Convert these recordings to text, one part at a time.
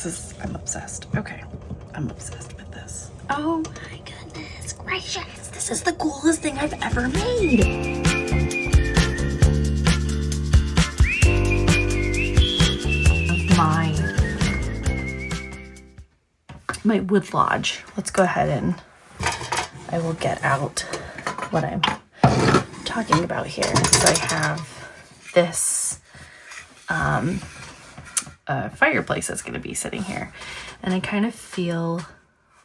I'm obsessed. Okay, I'm obsessed with this. Oh my goodness gracious. This is the coolest thing I've ever made. My wood lodge. Let's go ahead and I will get out what I'm talking about here. So I have this fireplace that's going to be sitting here, and I kind of feel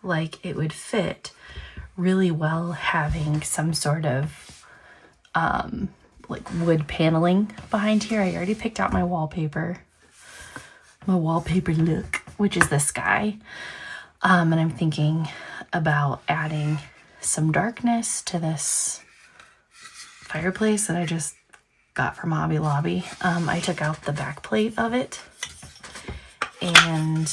like it would fit really well having some sort of like wood paneling behind here. I already picked out my wallpaper look, which is this guy. And I'm thinking about adding some darkness to this fireplace that I just got from Hobby Lobby. I took out the back plate of it, and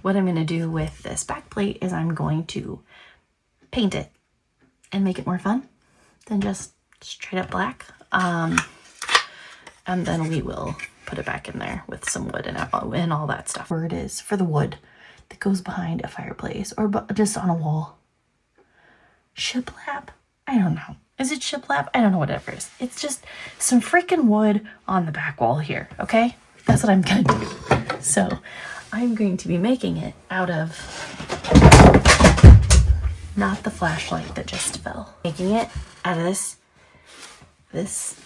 what I'm going to do with this back plate is I'm going to paint it and make it more fun than just straight up black. And then we will put it back in there with some wood and all that stuff. Where it is for the wood that goes behind a fireplace or just on a wall. Shiplap? I don't know. Is it shiplap? I don't know, whatever it is. It's just some freaking wood on the back wall here, okay? That's what I'm gonna do. So I'm going to be making it out of, not the flashlight that just fell. Making it out of this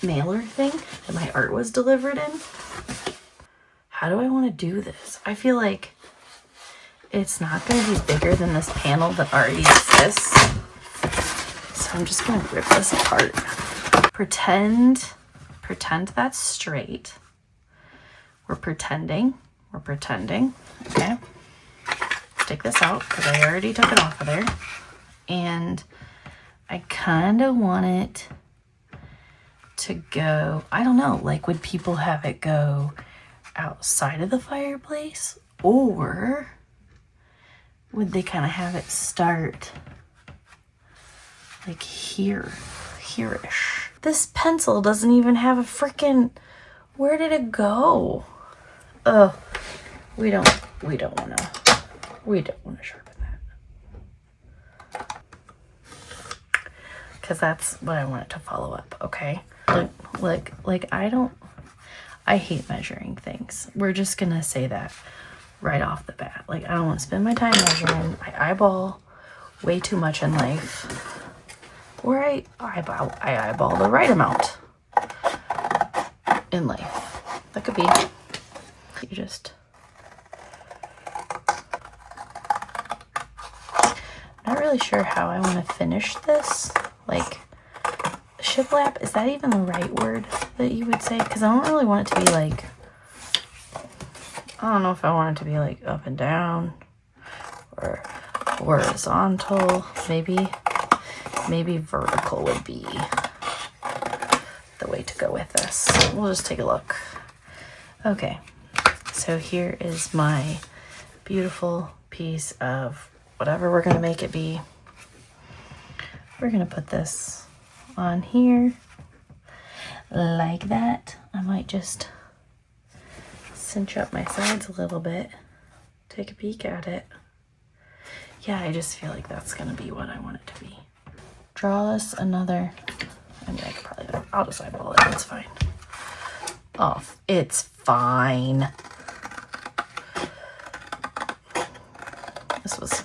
mailer thing that my art was delivered in. How do I want to do this? I feel like it's not going to be bigger than this panel that already exists. So I'm just going to rip this apart. Pretend that's straight. We're pretending. Okay. Take this out because I already took it off of there. And I kind of want it to go, I don't know, like would people have it go outside of the fireplace, or would they kind of have it start like here-ish? This pencil doesn't even have a freaking, where did it go? Oh, we don't want to sharpen that, because that's what I want it to follow up. Okay. Like I hate measuring things. We're just gonna say that right off the bat. Like, I don't want to spend my time measuring. I eyeball way too much in life. Or I eyeball the right amount in life. That could be. You just. Not really sure how I want to finish this. Like, shiplap, is that even the right word that you would say? Because I don't really want it to be like, I don't know if I want it to be like up and down or horizontal. Maybe vertical would be the way to go with this. We'll just take a look. Okay, so here is my beautiful piece of whatever we're going to make it be. We're going to put this on here like that. I might just cinch up my sides a little bit, take a peek at it. Yeah, I just feel like that's gonna be what I want it to be. Draw us another, I mean, I could probably, I'll just eyeball it, it's fine. Oh, it's fine. This was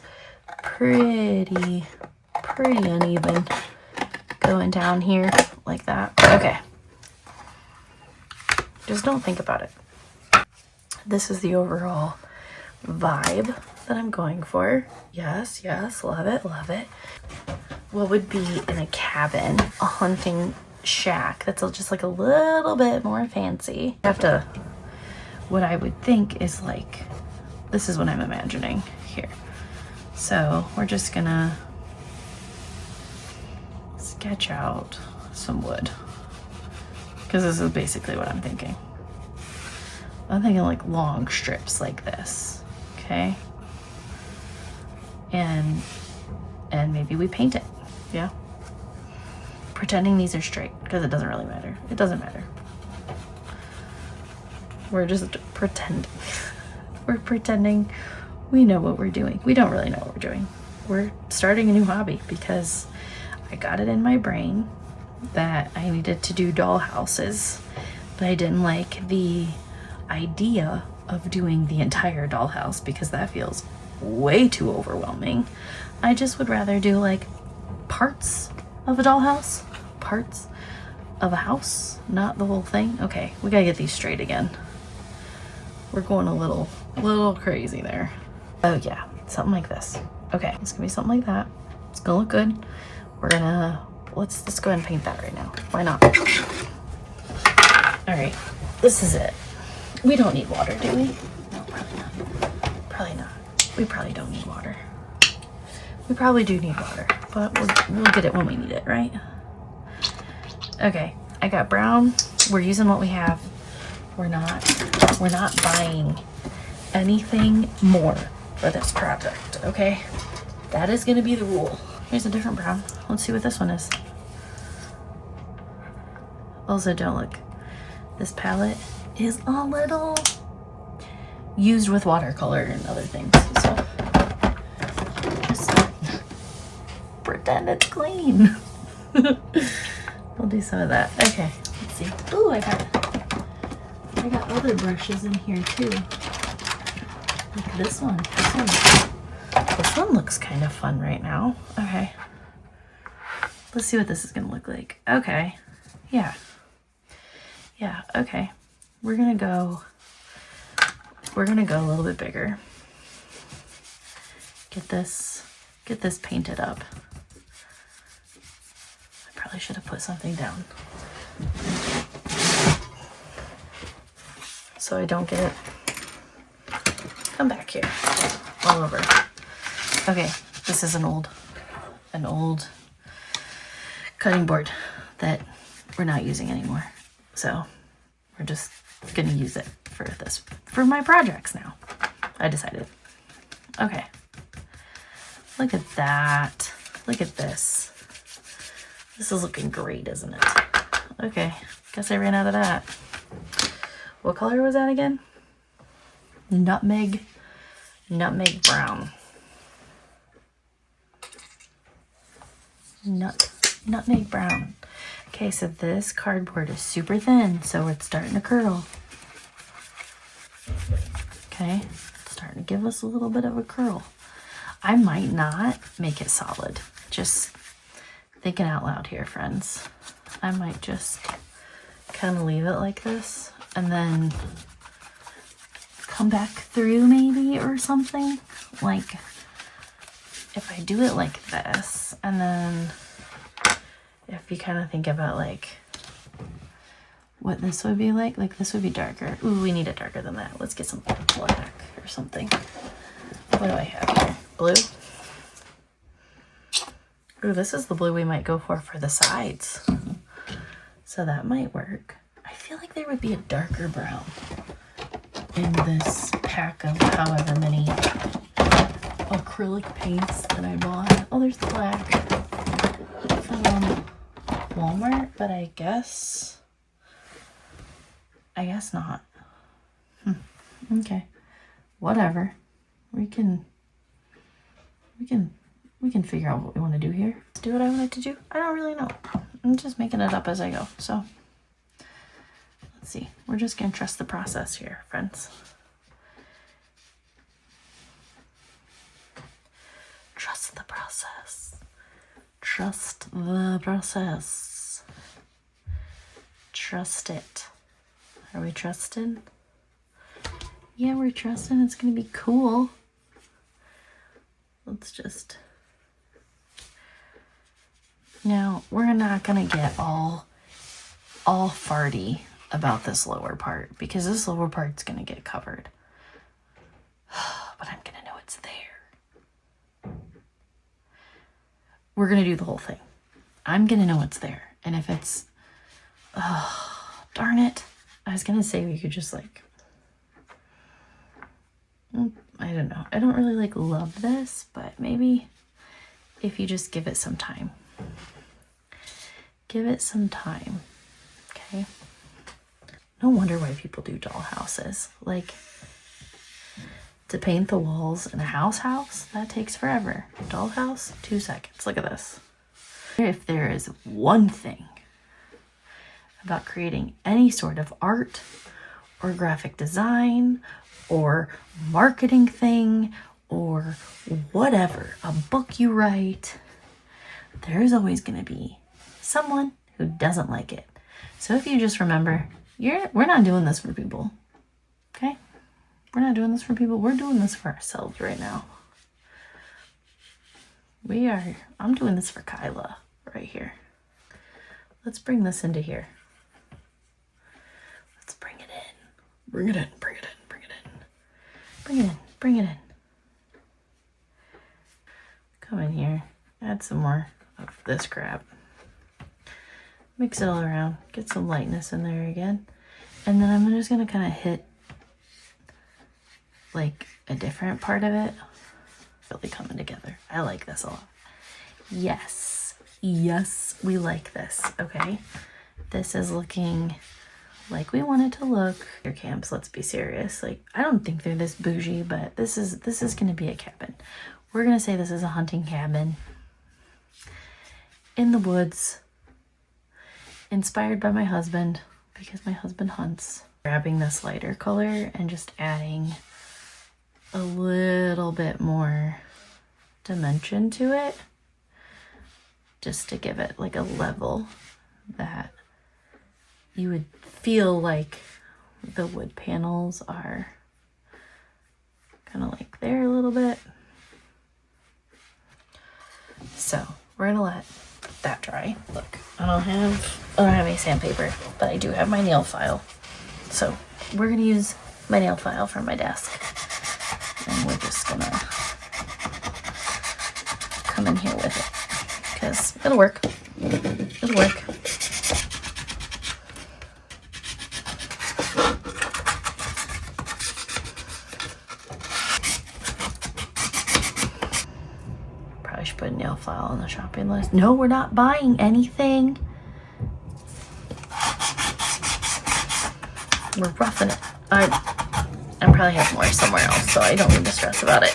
pretty uneven going down here like that. Okay. Just don't think about it. This is the overall vibe that I'm going for. Yes, love it. What would be in a cabin, a hunting shack that's just like a little bit more fancy. What I would think is like, this is what I'm imagining here. So we're just gonna sketch out some wood, because this is basically what I'm thinking. I'm thinking like long strips like this, okay? And maybe we paint it, yeah? Pretending these are straight, because it doesn't really matter. It doesn't matter. We're just pretending. We're pretending we know what we're doing. We don't really know what we're doing. We're starting a new hobby because I got it in my brain that I needed to do doll houses, but I didn't like the idea of doing the entire dollhouse because that feels way too overwhelming. I just would rather do like parts of a dollhouse, parts of a house, not the whole thing. Okay, we gotta get these straight again. We're going a little crazy there. Oh yeah, something like this. Okay, it's gonna be something like that. It's gonna look good. We're gonna, let's go ahead and paint that right now. Why not? All right, this is it. We don't need water, do we? No, probably not. Probably not. We probably don't need water. We probably do need water, but we'll get it when we need it, right? Okay, I got brown. We're using what we have. We're not buying anything more for this project, okay? That is gonna be the rule. Here's a different brown. Let's see what this one is. Also, don't look. This palette is a little used with watercolor and other things, so just pretend it's clean. We'll do some of that. Okay, let's see. Ooh, I got other brushes in here too. Like this one. This one looks kind of fun right now. Okay. Let's see what this is gonna look like. Okay. Yeah. Yeah, okay. We're gonna go a little bit bigger. Get this painted up. I probably should have put something down so I don't get it. Come back here. All over. Okay, this is an old cutting board that we're not using anymore. So we're just gonna use it for my projects now. I decided. Okay. Look at that. Look at this. This is looking great, isn't it? Okay, guess I ran out of that. What color was that again? Nutmeg brown. Nutmeg brown. Okay, so this cardboard is super thin, so it's starting to curl. Okay, it's starting to give us a little bit of a curl. I might not make it solid. Just thinking out loud here, friends. I might just kind of leave it like this and then come back through maybe or something. Like if I do it like this, and then if you kind of think about like what this would be like this would be darker. Ooh, we need it darker than that. Let's get some black or something. What do I have here? Blue? Ooh, this is the blue we might go for the sides. So that might work. I feel like there would be a darker brown in this pack of however many acrylic paints that I bought. Oh, there's the black from Walmart, but I guess not. Okay, whatever. We can figure out what we want to do here. Do what I wanted to do. I don't really know. I'm just making it up as I go. So let's see. We're just gonna trust the process here, friends. Trust the process. Trust the process. Trust it. Are we trusting? Yeah, we're trusting it's gonna be cool. Let's just... Now, we're not gonna get all farty about this lower part because this lower part's gonna get covered. But I'm gonna know it's there. We're gonna do the whole thing. I'm gonna know it's there. And if it's... Oh, darn it. I was gonna say we could just like... I don't know. I don't really like love this, but maybe if you just give it some time. Give it some time. Okay. No wonder why people do doll houses. Like, to paint the walls in a house, that takes forever. Doll house, 2 seconds. Look at this. If there is one thing about creating any sort of art or graphic design or marketing thing or whatever, a book you write, there's always going to be someone who doesn't like it. So if you just remember, we're not doing this for people, okay? We're not doing this for people. We're doing this for ourselves right now. I'm doing this for Kyla right here. Let's bring this into here. Let's bring it in. Bring it in, bring it in, bring it in. Bring it in, bring it in. Come in here. Add some more of this crap. Mix it all around. Get some lightness in there again. And then I'm just going to kind of hit like a different part of it. Really coming together. I like this a lot. Yes. Yes, we like this. Okay. This is looking like we want it to look. Your camps, let's be serious. Like, I don't think they're this bougie, but this is going to be a cabin. We're going to say this is a hunting cabin in the woods, inspired by my husband because my husband hunts. Grabbing this lighter color and just adding a little bit more dimension to it, just to give it like a level that you would feel like the wood panels are kind of like there a little bit. So we're gonna let that dry. Look, I don't have any sandpaper, but I do have my nail file. So we're gonna use my nail file from my desk, and we're just gonna come in here with it because it'll work. It'll work. Probably should put a nail file on the shopping list. No, we're not buying anything. We're roughing it. I probably have more somewhere else, so I don't need to stress about it.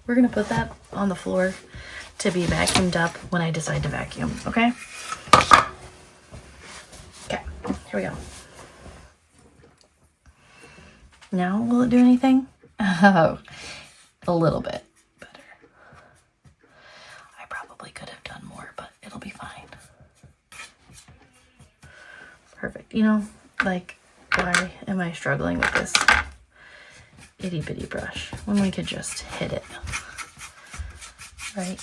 We're gonna put that on the floor to be vacuumed up when I decide to vacuum, okay? Okay, here we go. Now, will it do anything? Oh, a little bit better. I probably could have done more, but it'll be fine. Perfect. You know, like, why am I struggling with this itty bitty brush when we could just hit it, right?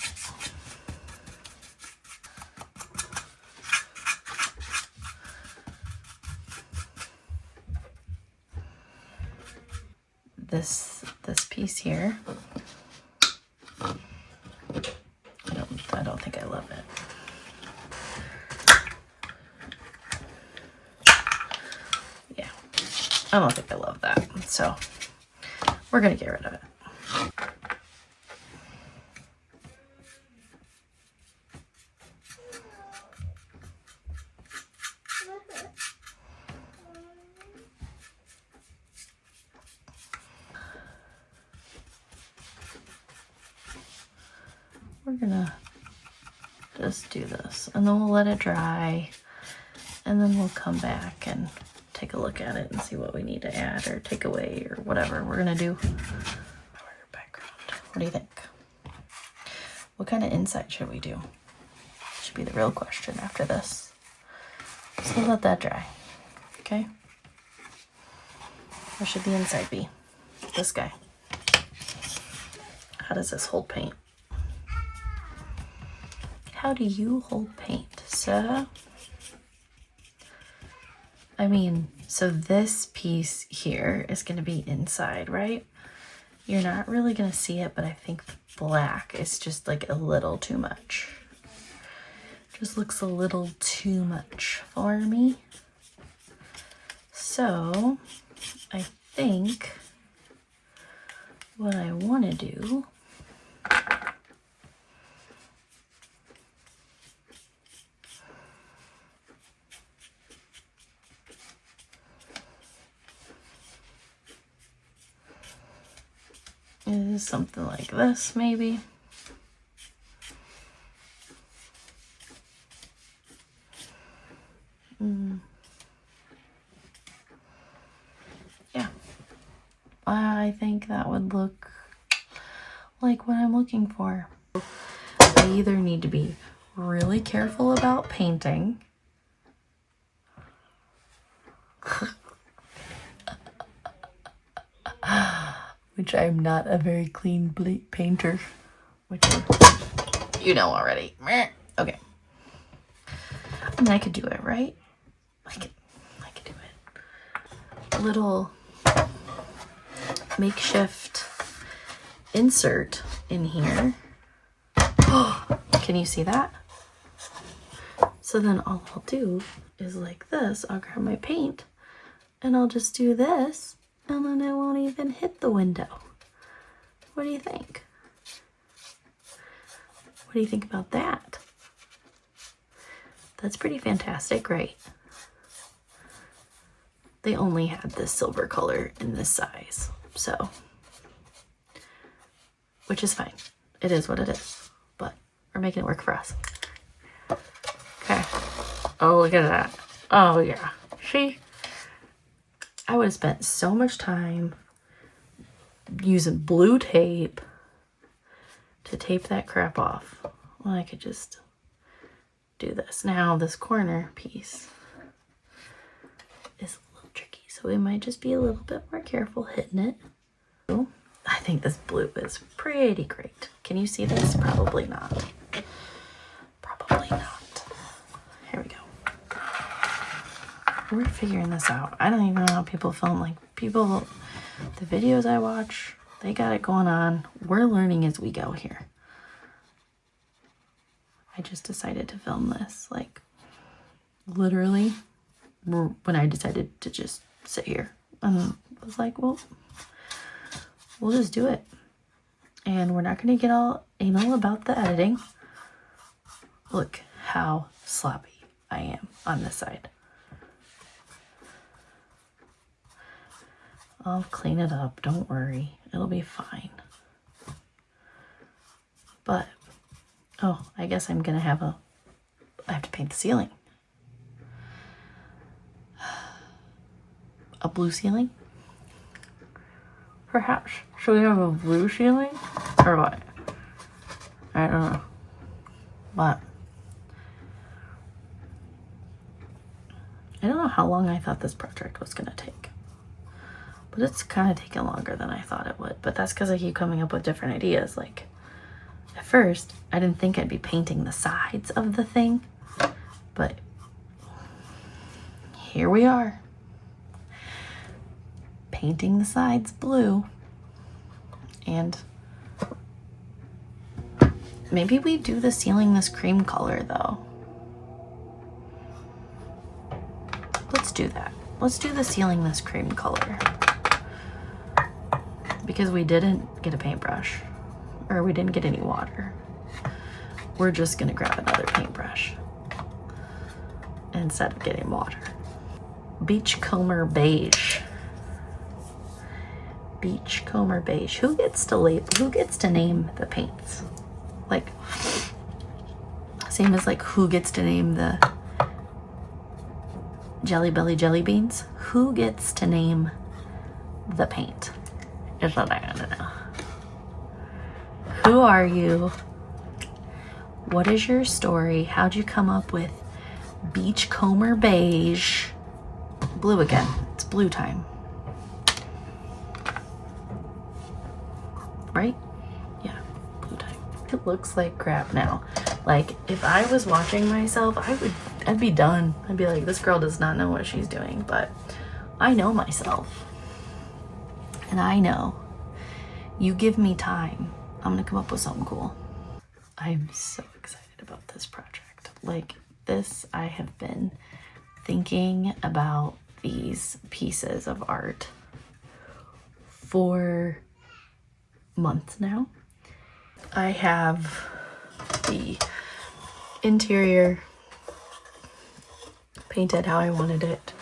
This piece here, I don't think I love it. Yeah, I don't think I love that, so we're gonna get rid of it. We're gonna just do this, and then we'll let it dry, and then we'll come back and take a look at it and see what we need to add or take away or whatever we're gonna do. Background. What do you think? What kind of inside should we do? Should be the real question after this. So let that dry. Okay? Where should the inside be? This guy. How does this hold paint? How do you hold paint, sir? I mean, so this piece here is going to be inside, right? You're not really going to see it, but I think the black is just like a little too much. Just looks a little too much for me. So I think what I want to do is something like this, maybe. Yeah. I think that would look like what I'm looking for. I either need to be really careful about painting, which I'm not a very clean painter, which you know already. Okay. I mean, I could do it, right? I could do it. A little makeshift insert in here. Can you see that? So then all I'll do is like this. I'll grab my paint and I'll just do this, and then it won't even hit the window. What do you think? What do you think about that? That's pretty fantastic, right? They only had this silver color in this size, so, which is fine. It is what it is, but we're making it work for us. Okay. Oh, look at that. Oh, yeah. See? I would have spent so much time using blue tape to tape that crap off. Well, I could just do this. Now, this corner piece is a little tricky, so we might just be a little bit more careful hitting it. I think this blue is pretty great. Can you see this? Probably not. Probably not. Here we go. We're figuring this out. I don't even know how people film. Like, people, the videos I watch, they got it going on. We're learning as we go here. I just decided to film this, like, literally when I decided to just sit here. And was like, well, we'll just do it. And we're not going to get all anal about the editing. Look how sloppy I am on this side. I'll clean it up. Don't worry. It'll be fine. But, oh, I guess I'm going to have I have to paint the ceiling. A blue ceiling? Perhaps. Should we have a blue ceiling? Or what? I don't know. But I don't know how long I thought this project was going to take. But it's kind of taken longer than I thought it would. But that's because I keep coming up with different ideas. Like, at first, I didn't think I'd be painting the sides of the thing. But here we are. Painting the sides blue. And maybe we do the ceiling this cream color, though. Let's do that. Let's do the ceiling this cream color. Because we didn't get a paintbrush. Or we didn't get any water. We're just gonna grab another paintbrush instead of getting water. Beachcomber beige. Beachcomber beige. Who gets to name the paints? Like, same as like who gets to name the Jelly Belly jelly beans? Who gets to name the paint? Is what I want to know. Who are you? What is your story? How'd you come up with Beachcomber beige? Blue again. It's blue time. Right? Yeah, blue time. It looks like crap now. Like, if I was watching myself, I'd be done. I'd be like, this girl does not know what she's doing. But I know myself. And I know, you give me time, I'm gonna come up with something cool. I'm so excited about this project. Like, this, I have been thinking about these pieces of art for months now. I have the interior painted how I wanted it.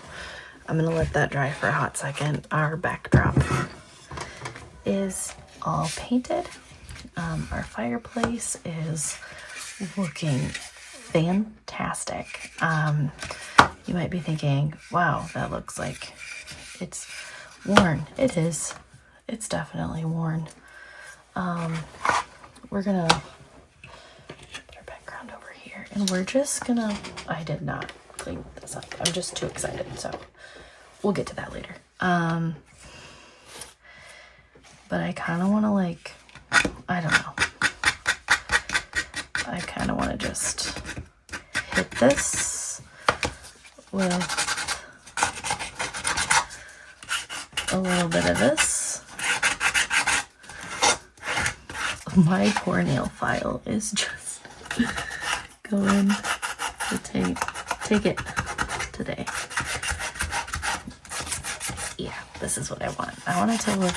I'm gonna let that dry for a hot second. Our backdrop is all painted. Our fireplace is looking fantastic. You might be thinking, wow, that looks like it's worn. It is. It's definitely worn. We're gonna put our background over here, and we're just gonna, I did not clean this up. I'm just too excited, so we'll get to that later. But I kind of want to, like, I don't know. I kind of want to just hit this with a little bit of this. My poor nail file is just going to take it today. Yeah, this is what I want. I want it to look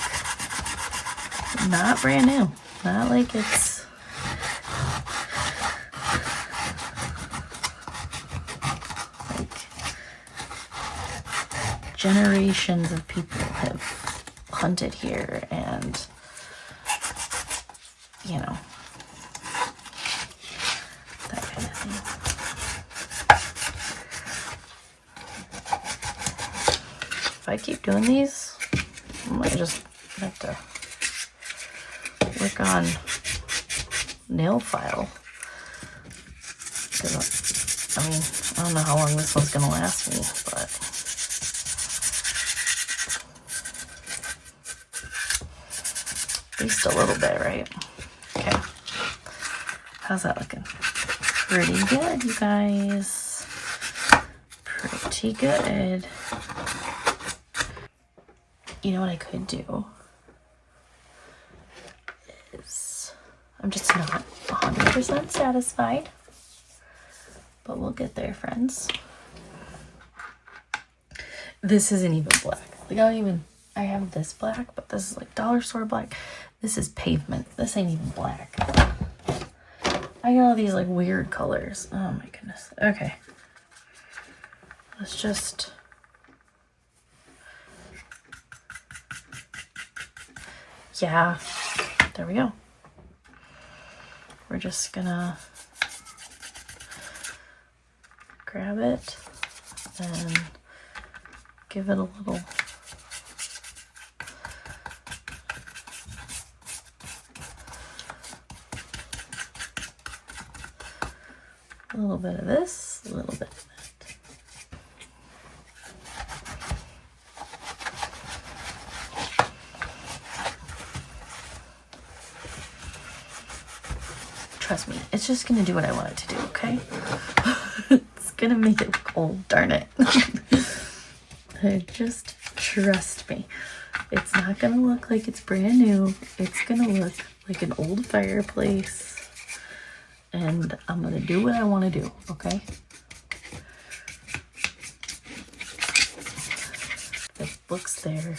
not brand new, not like it's like generations of people have hunted here, and you know, that kind of thing. If I keep doing these, I might just have to work on nail file. Because, I mean, I don't know how long this one's going to last me, but at least a little bit, right? Okay. How's that looking? Pretty good, you guys. Pretty good. You know what I could do is, I'm just not 100% satisfied, but we'll get there, friends. This isn't even black. Like, I have this black, but this is like dollar store black. This is pavement. This ain't even black. I got all these like weird colors. Oh my goodness. Okay. Let's just, yeah, there we go. We're just gonna grab it and give it a little bit of this, a little bit of that. Trust me, it's just gonna do what I want it to do, okay? It's gonna make it look old, darn it. Just trust me. It's not gonna look like it's brand new. It's gonna look like an old fireplace. And I'm gonna do what I wanna do, okay? If it looks there,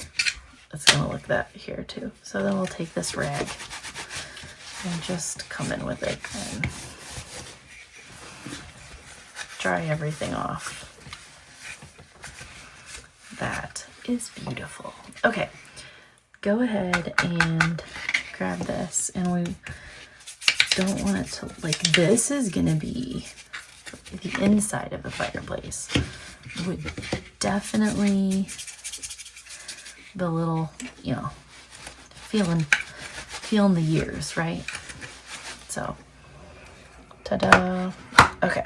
it's gonna look that here too. So then we'll take this rag and just come in with it and dry everything off. That is beautiful. Okay, go ahead and grab this, and we don't want it to, like, this is gonna be the inside of the fireplace. Would definitely the little, you know, feeling the years, right? So, ta-da. Okay.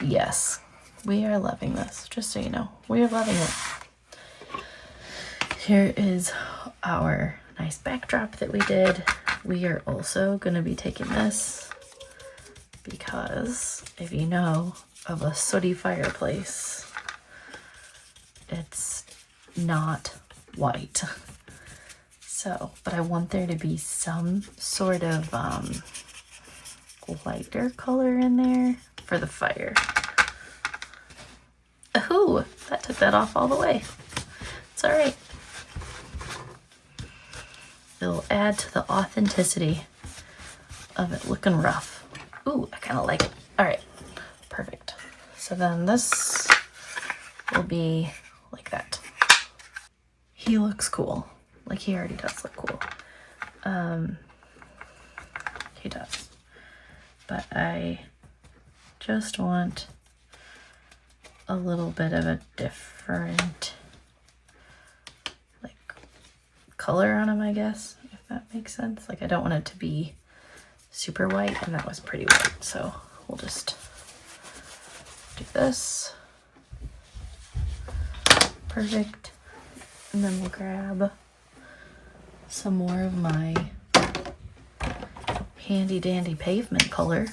Yes, we are loving this, just so you know. We are loving it. Here is our nice backdrop that we did. We are also going to be taking this because if you know of a sooty fireplace, it's not white. So, but I want there to be some sort of lighter color in there for the fire. Ooh, that took that off all the way. It's all right. It'll add to the authenticity of it looking rough. Ooh, I kind of like it. All right, perfect. So then this will be like that. He looks cool. Like, he already does look cool. He does. But I just want a little bit of a different, like, color on him, I guess, if that makes sense. Like, I don't want it to be super white, and that was pretty white, so we'll just do this. Perfect. And then we'll grab some more of my handy dandy pavement color,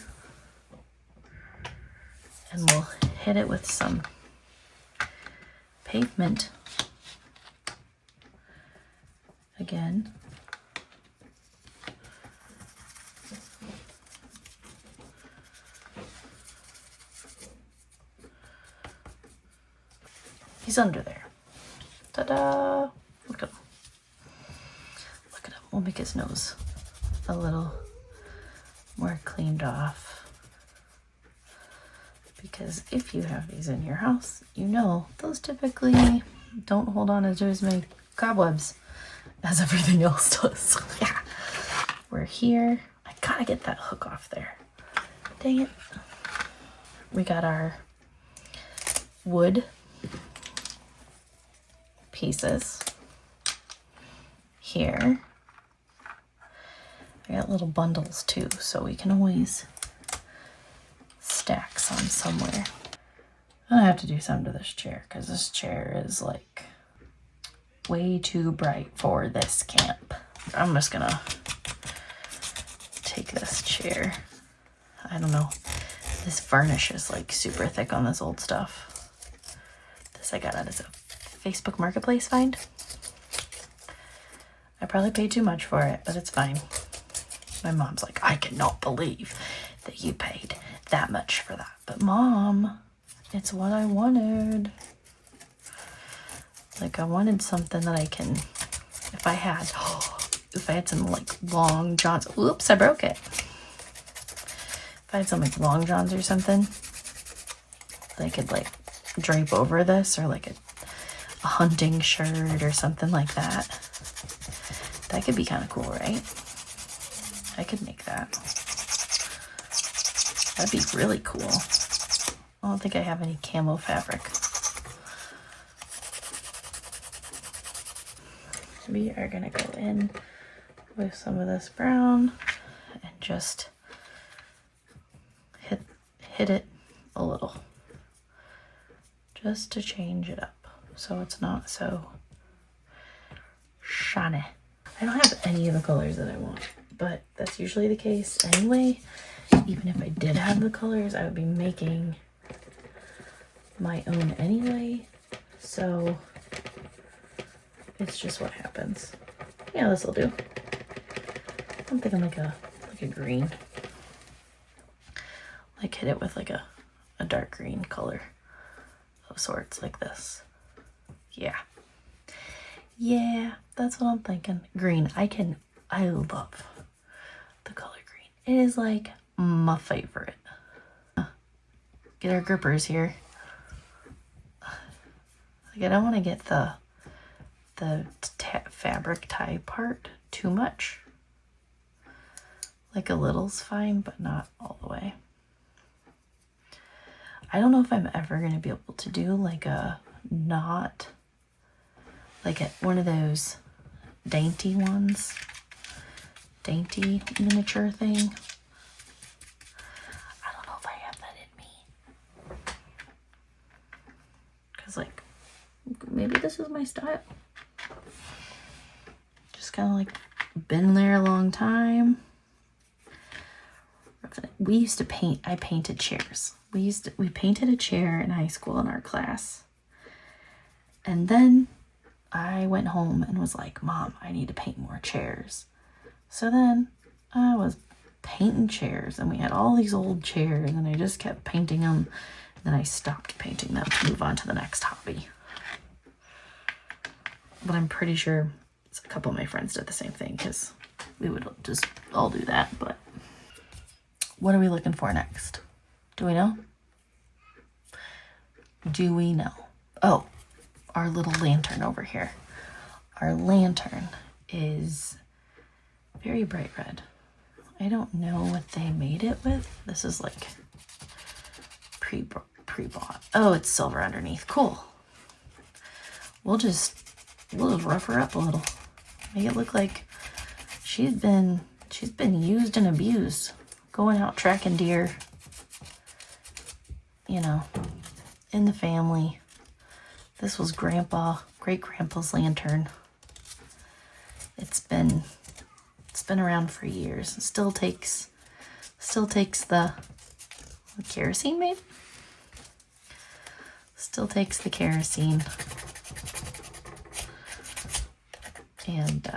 and we'll hit it with some pavement again. He's under there. Ta-da! Look at him. Look at him. We'll make his nose a little more cleaned off. Because if you have these in your house, you know those typically don't hold on to as many cobwebs as everything else does. Yeah. We're here. I gotta get that hook off there. Dang it. We got our wood pieces here. I got little bundles too, so we can always stack some somewhere. I have to do something to this chair because this chair is like way too bright for this camp. I'm just gonna take this chair. I don't know. This varnish is like super thick on this old stuff. This I got as a Facebook Marketplace find. I probably paid too much for it, but it's fine. My mom's like, I cannot believe that you paid that much for that. But Mom, it's what I wanted. Like, I wanted something that I can, if I had some like long johns. Oops, I broke it. If I had some like long johns or something, that I could like drape over this, or like a hunting shirt or something like that. That could be kind of cool, right? I could make that. That'd be really cool. I don't think I have any camo fabric. We are gonna go in with some of this brown and just hit it a little, just to change it up so it's not so shiny. I don't have any of the colors that I want, but that's usually the case anyway. Even if I did have the colors, I would be making my own anyway, so it's just what happens. Yeah, this will do. I'm thinking like a green. Like hit it with like a dark green color of sorts, like this. Yeah. Yeah, that's what I'm thinking. Green. I love the color green. It is like my favorite. Get our grippers here. Like, I don't want to get the fabric tie part too much. Like a little's fine, but not all the way. I don't know if I'm ever going to be able to do like a knot, like one of those dainty ones, dainty miniature thing. I don't know if I have that in me. Because like, maybe this is my style. Just kind of like been there a long time. We used to paint. I painted chairs. We painted a chair in high school in our class. And then I went home and was like, Mom, I need to paint more chairs. So then I was painting chairs, and we had all these old chairs, and I just kept painting them. And then I stopped painting them to move on to the next hobby. But I'm pretty sure a couple of my friends did the same thing, because we would just all do that. But what are we looking for next? Do we know? Do we know? Oh, our little lantern over here. Our lantern is very bright red. I don't know what they made it with. This is like pre-bought. Oh, it's silver underneath. Cool. We'll just rough her up a little. Make it look like she's been used and abused. Going out tracking deer, you know, in the family. This was great grandpa's lantern. It's been around for years. It still takes the kerosene, maybe? Still takes the kerosene. And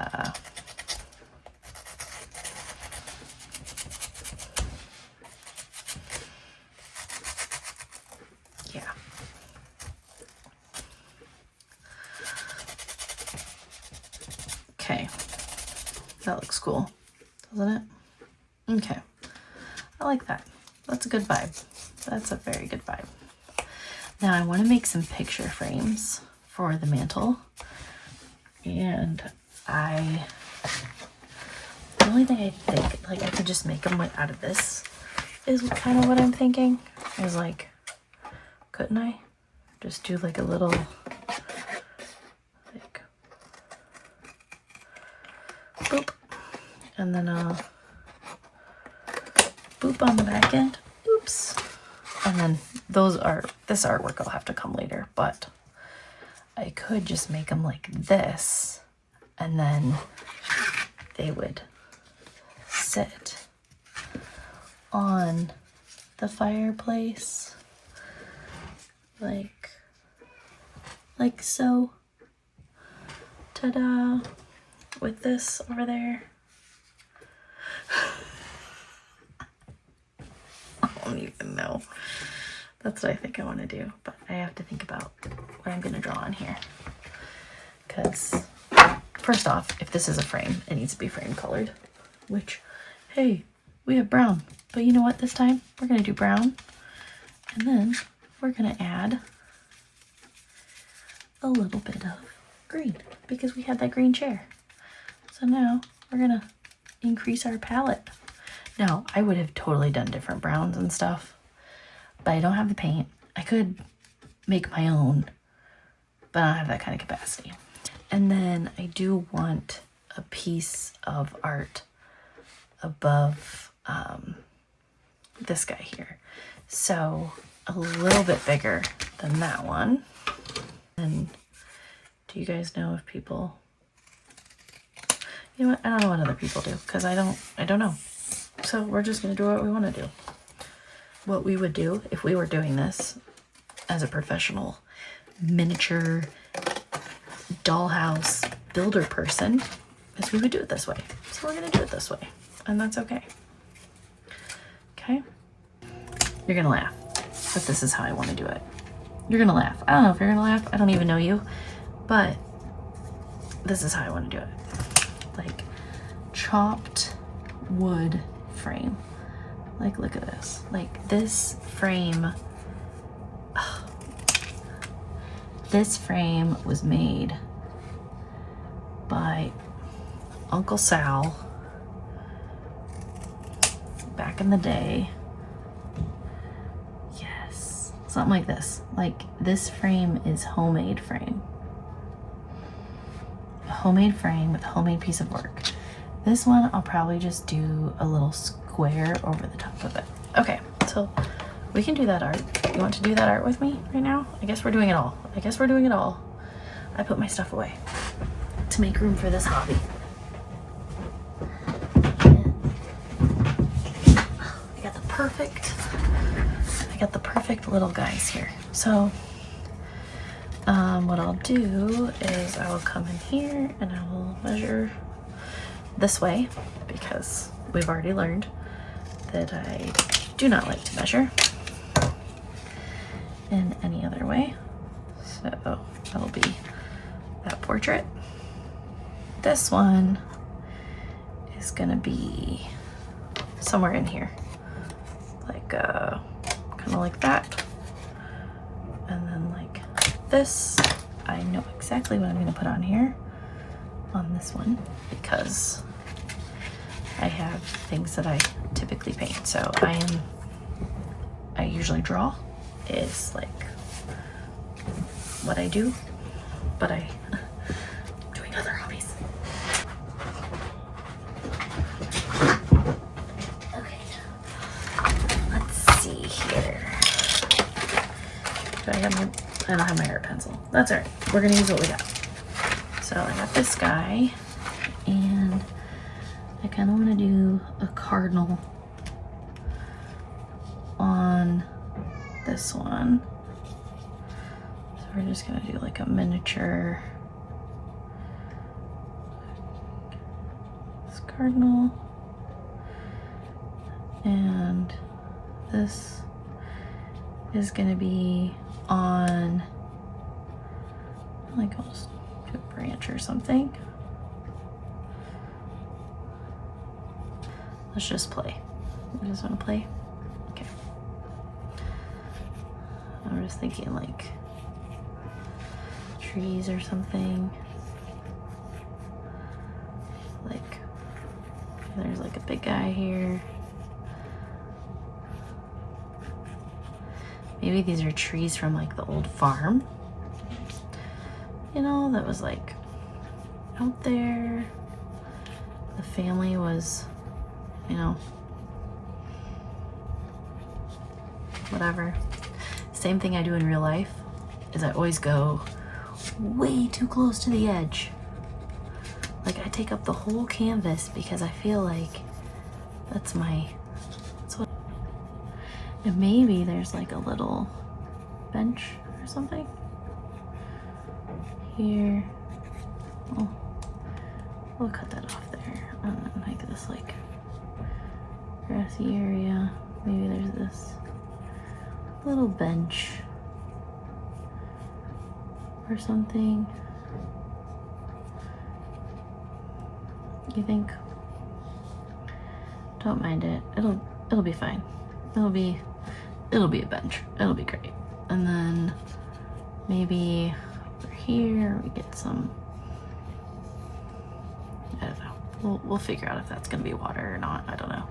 yeah. Okay. That looks cool, doesn't it? Okay. I like that. That's a good vibe. That's a very good vibe. Now I want to make some picture frames for the mantle. And the only thing I think, like, I could just make them out of this is kind of what I'm thinking. Is like, couldn't I just do like a little, like, boop, and then boop on the back end, oops, and then this artwork will have to come later, but I could just make them like this, and then they would sit on the fireplace like so. Ta-da! With this over there. I don't even know. That's what I think I want to do, but I have to think about what I'm going to draw on here. Because, first off, if this is a frame, it needs to be frame colored. Which, hey, we have brown. But you know what, this time? We're going to do brown. And then we're going to add a little bit of green. Because we had that green chair. So now, we're going to increase our palette. Now, I would have totally done different browns and stuff. But I don't have the paint. I could make my own, but I don't have that kind of capacity. And then I do want a piece of art above this guy here. So a little bit bigger than that one. And do you guys know if people, you know what? I don't know what other people do because I don't know. So we're just going to do what we want to do. What we would do if we were doing this as a professional miniature dollhouse builder person is we would do it this way. So we're going to do it this way, and that's okay. Okay? You're going to laugh, but this is how I want to do it. You're going to laugh. I don't know if you're going to laugh. I don't even know you, but this is how I want to do it. Like chopped wood frame. Like, look at this. Like, this frame was made by Uncle Sal back in the day. Yes. Something like this. Like, this frame is homemade frame. A homemade frame with a homemade piece of work. This one, I'll probably just do a little square over the top of it. Okay, so we can do that art. You want to do that art with me right now? I guess we're doing it all. I put my stuff away to make room for this hobby. I got the perfect little guys here. So what I'll do is I will come in here and I will measure this way because we've already learned that I do not like to measure in any other way. So that'll be that portrait. This one is gonna be somewhere in here, like kind of like that, and then like this. I know exactly what I'm gonna put on here. on this one because I have things that I typically paint. So I usually draw is like what I do, but I'm doing other hobbies. Okay, let's see here. Do I have my, I don't have my art pencil. That's all right. We're gonna use what we got. So I got this guy, and I kind of want to do a cardinal on this one. So we're just gonna do like a miniature this cardinal, and this is gonna be on, like, I'll just do a branch or something. Let's just play. You just want to play? Okay. I'm just thinking like trees or something. Like, there's like a big guy here. Maybe these are trees from like the old farm, you know, that was like out there. The family was, you know, whatever. Same thing I do in real life is I always go way too close to the edge. Like, I take up the whole canvas because I feel like that's what. And maybe there's like a little bench or something here. Oh, we'll cut that off there. And then like this like grassy area. Maybe there's this little bench or something. You think? Don't mind it. It'll be fine. It'll be a bench. It'll be great. And then maybe over here we get some, I don't know. We'll figure out if that's gonna be water or not. I don't know.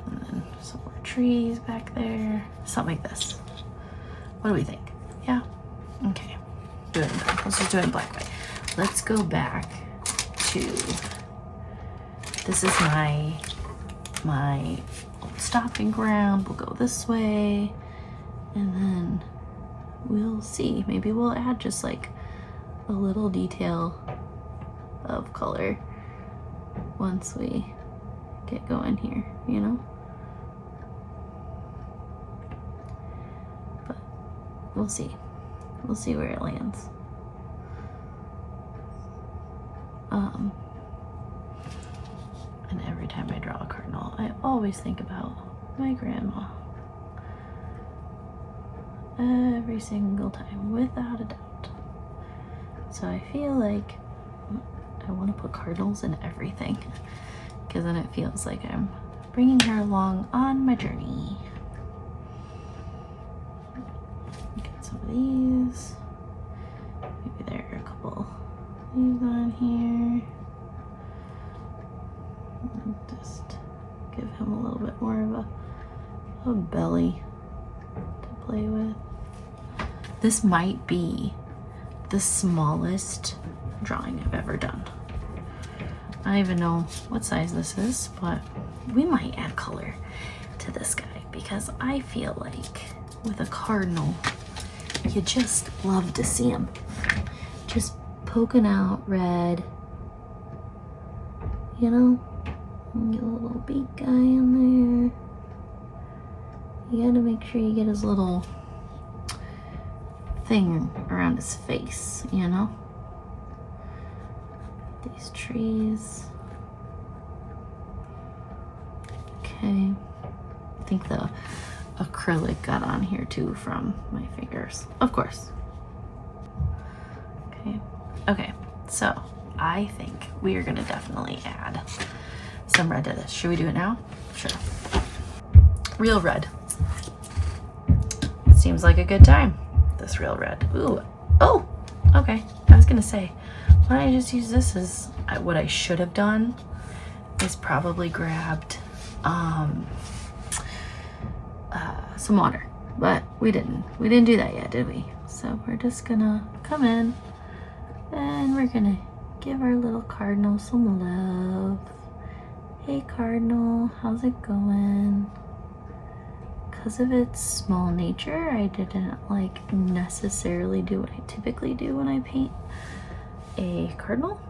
And then some more trees back there. Something like this. What do we think? Yeah? Okay. Let's just do it in black and white. Let's go back to, this is my old stomping ground. We'll go this way, and then we'll see. Maybe we'll add just like a little detail of color once we get going here, you know? But we'll see. We'll see where it lands. And every time I draw a cardinal, I always think about my grandma. Every single time, without a doubt. So I feel like I want to put cardinals in everything, because then it feels like I'm bringing her along on my journey. Get some of these. Maybe there are a couple of these on here. And just give him a little bit more of a belly to play with. This might be the smallest drawing I've ever done. I don't even know what size this is, but we might add color to this guy, because I feel like with a cardinal, you just love to see him just poking out red, you know? Get a little beak guy in there. You gotta make sure you get his little thing around his face, you know? These trees. Okay. I think the acrylic got on here too from my fingers. Of course. Okay. Okay. So I think we are gonna definitely add some red to this. Should we do it now? Sure. Real red. Seems like a good time. This real red. Ooh. Oh, okay. I was gonna say, Why don't I just use this as what I should have done is probably grabbed some water, but we didn't do that yet, did we? So we're just gonna come in and we're gonna give our little cardinal some love. Hey cardinal, how's it going? Because of its small nature, I didn't like necessarily do what I typically do when I paint a cardinal.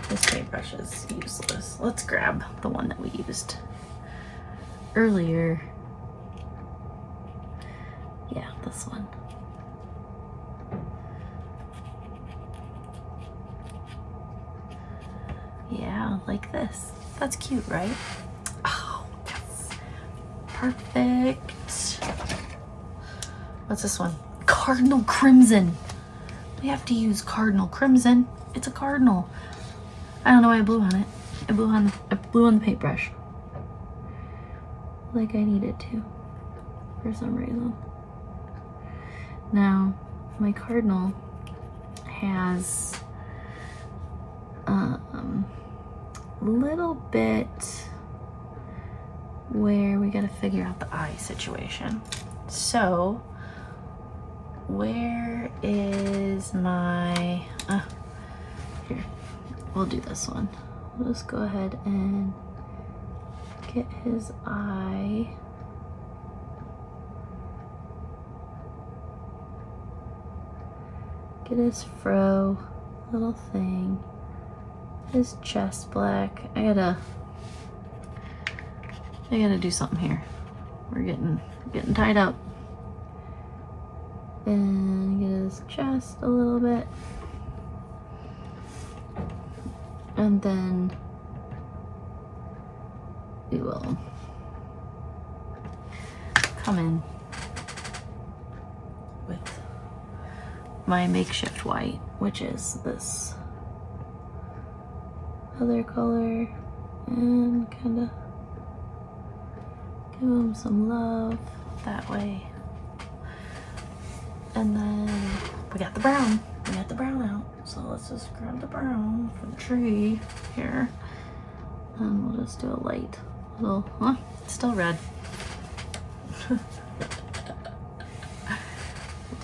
This paintbrush is useless. Let's grab the one that we used earlier. Yeah, this one. Yeah, like this. That's cute, right? Oh, yes. Perfect. What's this one? Cardinal Crimson. We have to use Cardinal Crimson. It's a cardinal. I don't know why I blew on it. I blew on the paintbrush. Like I needed to, for some reason. Now, my cardinal has a little bit where we gotta figure out the eye situation. So, where is my, here, we'll do this one. We'll just go ahead and get his eye. Get his fro, little thing. His chest black. I gotta do something here. We're getting tied up. And get his chest a little bit. And then we will come in with my makeshift white, which is this other color, and kind of give him some love that way. And then we got the brown. We got the brown out. So let's just grab the brown from the tree here. And we'll just do a light little, it's still red. We'll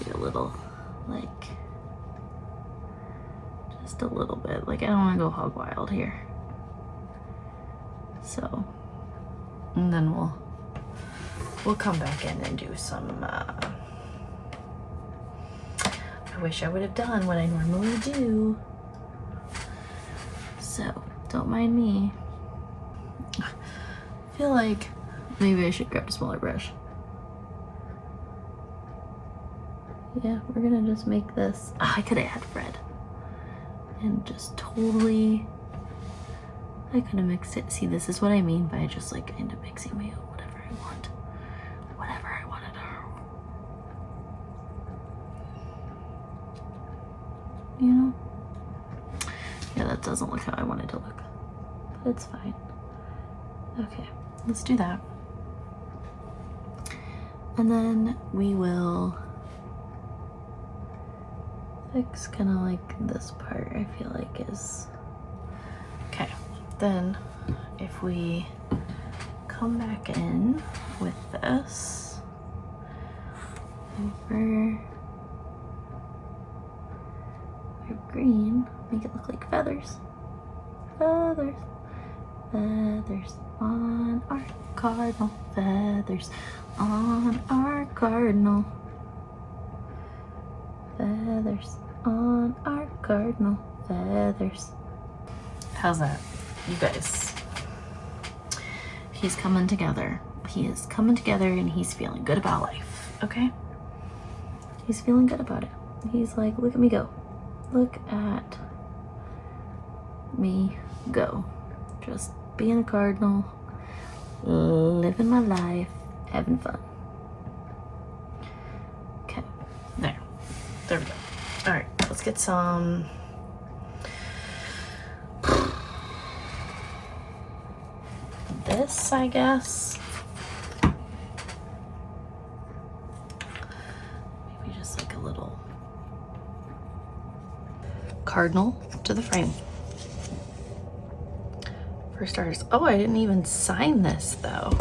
do a little, like, just a little bit. Like, I don't want to go hog wild here. So, and then we'll come back in and do some, I wish I would have done what I normally do. So, don't mind me. I feel like maybe I should grab a smaller brush. Yeah, we're gonna just make this. I could have had red. And just totally, I could have mixed it. See, this is what I mean by just like end up mixing my own whatever I want. Whatever I want to do. You know? Yeah, that doesn't look how I want it to look. But it's fine. Okay, let's do that. And then we will fix kind of like this part, I feel like is... Okay, then if we come back in with this over green, make it look like feathers. Feathers. Feathers on our cardinal. Feathers on our cardinal. Feathers on our cardinal. Feathers. How's that, you guys? He's coming together. He is coming together and he's feeling good about life, okay? He's feeling good about it. He's like, look at me go. Look at me go. Just being a cardinal, living my life, having fun. Okay, there we go. All right, let's get some this, I guess. Maybe just like a little cardinal to the frame. For starters, oh, I didn't even sign this though.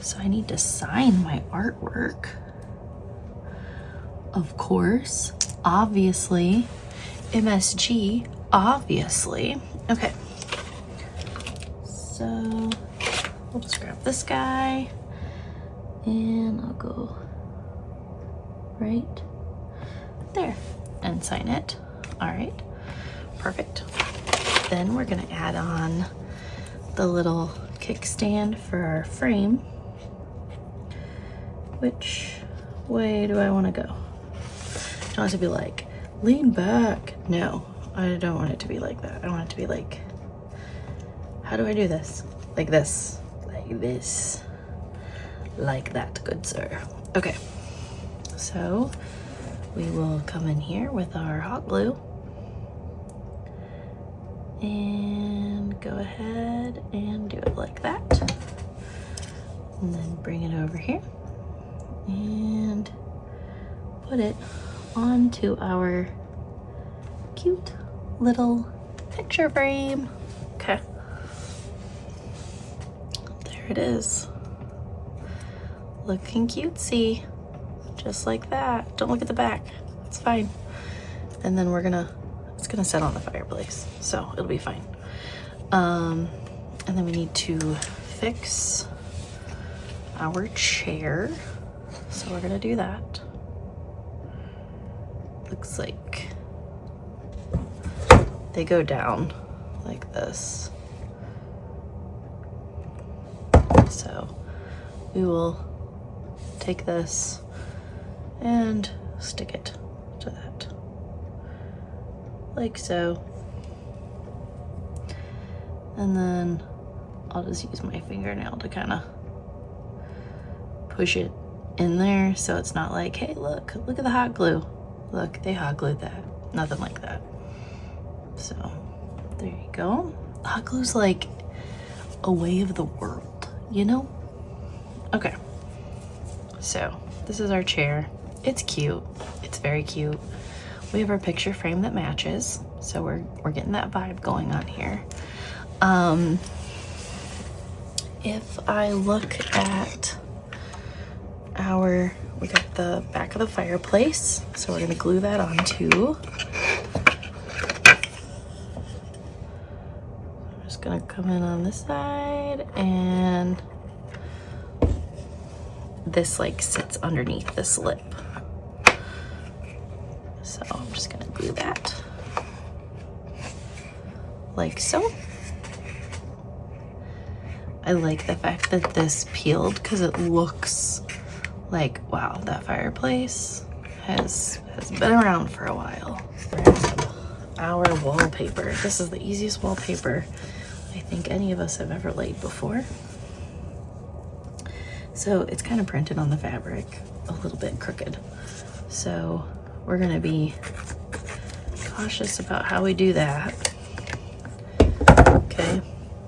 So I need to sign my artwork. Of course, obviously, MSG, obviously. Okay, so we'll just grab this guy and I'll go right there and sign it. All right, perfect. Then we're gonna add on the little kickstand for our frame. Which way do I want to go? I want it to be like, lean back. No, I don't want it to be like that. I want it to be like, how do I do this? Like this, like this, like that, good sir. Okay, so we will come in here with our hot glue and go ahead and do it like that. And then bring it over here and put it onto our cute little picture frame. Okay, there it is, looking cutesy, just like that. Don't look at the back, it's fine. And then it's gonna set on the fireplace, so it'll be fine. And then we need to fix our chair, so we're gonna do that. Looks like they go down like this, so we will take this and stick it to that, like so. And then I'll just use my fingernail to kind of push it in there so it's not like, hey, look at the hot glue. Look, they hot glued that. Nothing like that. So there you go. Hot glue's like a way of the world, you know? Okay, so this is our chair. It's cute. It's very cute. We have our picture frame that matches, so we're getting that vibe going on here. If I look at we got the back of the fireplace, so we're gonna glue that on too. I'm just gonna come in on this side, and this like sits underneath this lip. So I'm just gonna glue that like so. I like the fact that this peeled because it looks like, wow, that fireplace has been around for a while. Our wallpaper. This is the easiest wallpaper I think any of us have ever laid before. So it's kind of printed on the fabric, a little bit crooked. So we're gonna be cautious about how we do that. Okay,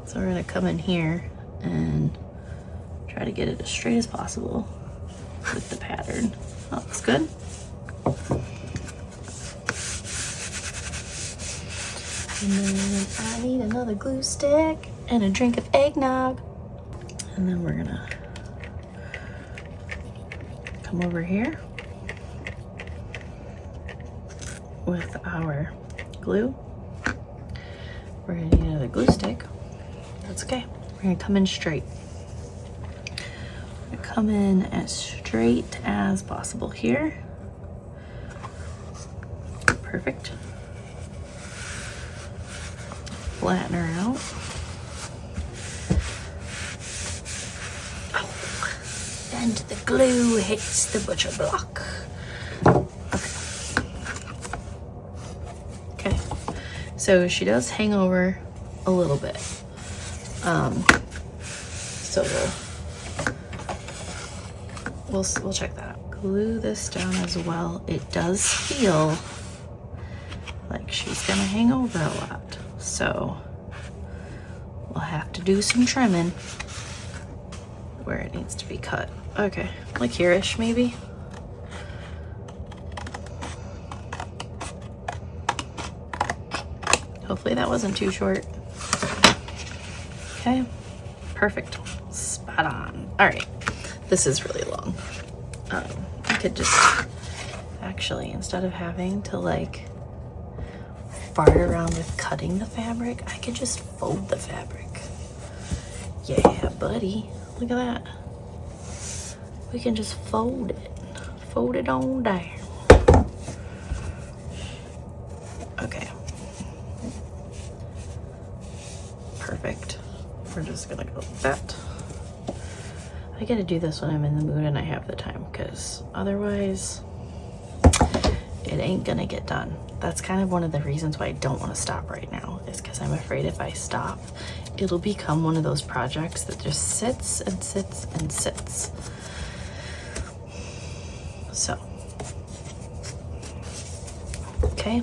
so we're gonna come in here and try to get it as straight as possible with the pattern. That looks good. And then I need another glue stick and a drink of eggnog. And then we're gonna come over here with our glue. We're gonna need another glue stick. That's okay. We're gonna come in straight. We're gonna come in as straight as possible here. Perfect. Flatten her out. Oh, and the glue hits the butcher block. Okay. So she does hang over a little bit. So we'll check that out. Glue this down as well. It does feel like she's gonna hang over a lot, so we'll have to do some trimming where it needs to be cut. Okay, like here-ish maybe. Hopefully that wasn't too short. Okay, perfect, spot on. All right, this is really long. I could just, actually, instead of having to like fart around with cutting the fabric, I could just fold the fabric. Yeah, buddy, look at that. We can just fold it on down. Okay. Perfect. We're just gonna go like that. I gotta do this when I'm in the mood and I have the time, because otherwise it ain't gonna get done. That's kind of one of the reasons why I don't want to stop right now, is because I'm afraid if I stop, it'll become one of those projects that just sits and sits and sits. So, okay,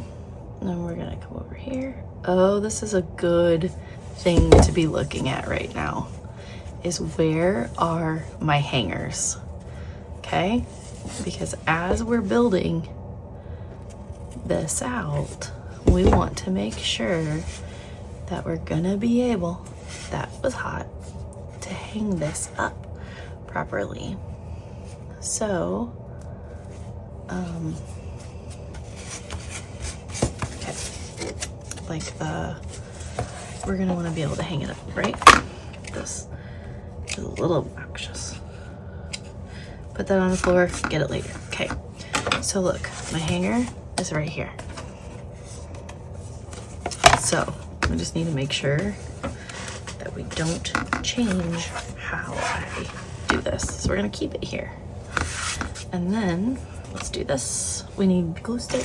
then we're gonna come over here. Oh, this is a good thing to be looking at right now, is where are my hangers? Okay, because as we're building this out, we want to make sure that we're gonna be able, that was hot, to hang this up properly. So, okay, like we're gonna want to be able to hang it up, right? This is a little obnoxious. Put that on the floor, get it later. Okay, so look, my hanger is right here. So we just need to make sure that we don't change how I do this. So we're gonna keep it here. And then let's do this. We need glue stick.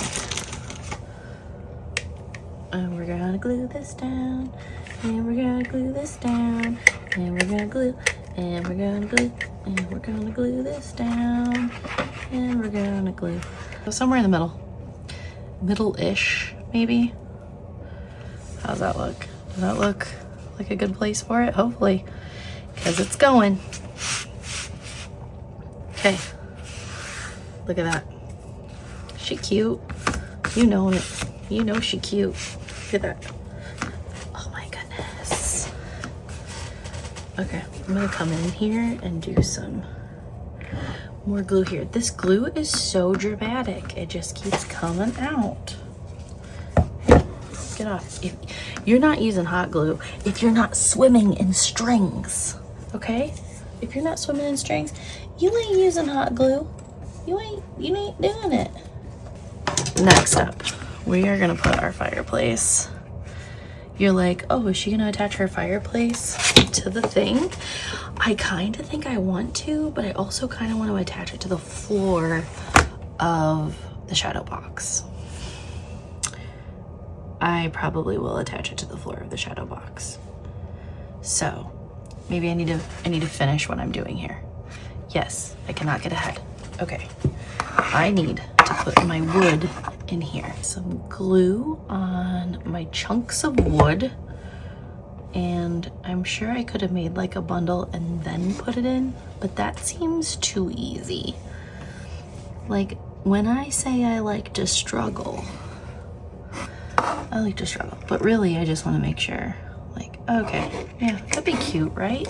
And we're gonna glue this down. And we're gonna glue this down. And we're gonna glue. And we're gonna glue. And we're gonna glue this down. And we're gonna glue. So somewhere in the middle. Middle-ish, maybe. How's that look? Does that look like a good place for it? Hopefully, because it's going. Okay. Look at that. She cute. You know it. You know she cute. Look at that. Oh my goodness. Okay, I'm gonna come in here and do some more glue here. This glue is so dramatic. It just keeps coming out. Get off. If you're not using hot glue, if you're not swimming in strings, okay? If you're not swimming in strings, you ain't using hot glue. You ain't doing it. Next up, we are gonna put our fireplace. You're like, oh, is she gonna attach her fireplace to the thing? I kind of think I want to, but I also kind of want to attach it to the floor of the shadow box. I probably will attach it to the floor of the shadow box. So maybe I need to finish what I'm doing here. Yes, I cannot get ahead. Okay, I need to put my wood in here. Some glue on my chunks of wood. And I'm sure I could have made like a bundle and then put it in, but that seems too easy. Like, when I say I like to struggle, I like to struggle, but really I just want to make sure, like, okay, yeah, that'd be cute, right?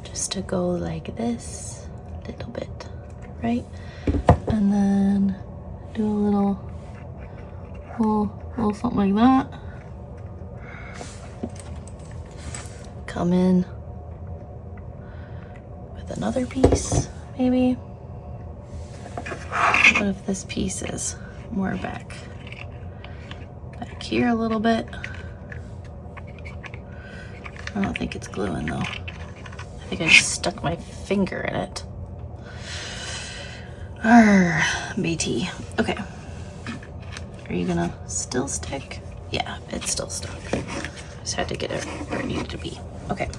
Just to go like this a little bit, right? And then do a little something like that. Come in with another piece, maybe. What if this piece is more back here a little bit? I don't think it's gluing though. I think I just stuck my finger in it. BT. Okay. Are you gonna still stick? Yeah, it's still stuck. Just had to get it where it needed to be. Okay,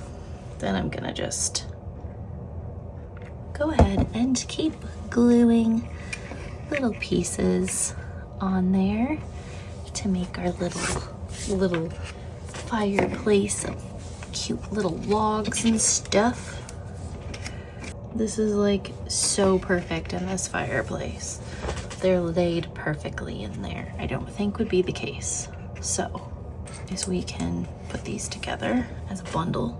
then I'm gonna just go ahead and keep gluing little pieces on there to make our little fireplace of cute little logs and stuff. This is like so perfect in this fireplace. They're laid perfectly in there. I don't think would be the case. So, is we can put these together as a bundle,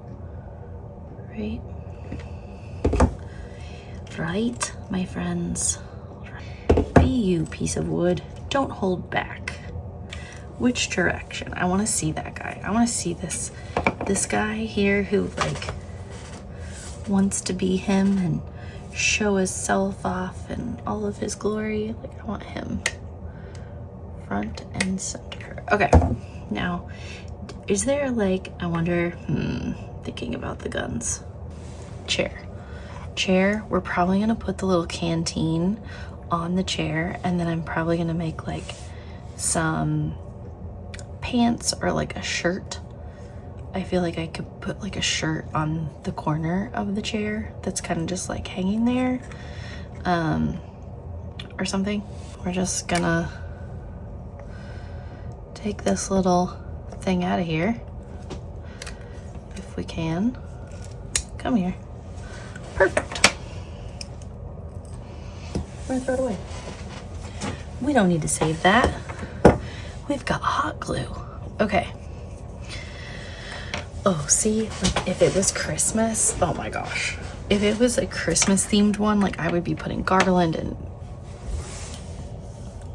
right? Right, my friends? Be you, piece of wood. Don't hold back. Which direction? I want to see that guy. I want to see this guy here who like wants to be him and show himself off in all of his glory. Like, I want him front and center. Okay, now is there like, I wonder, thinking about the guns. Chair, we're probably gonna put the little canteen on the chair, and then I'm probably gonna make like some pants or like a shirt. I feel like I could put like a shirt on the corner of the chair that's kind of just like hanging there, or something. We're just gonna take this little thing out of here if we can. Come here. Perfect. We're gonna throw it away. We don't need to save that. We've got hot glue. Okay. Oh, see, like if it was Christmas, oh my gosh. If it was a Christmas themed one, like I would be putting garland and,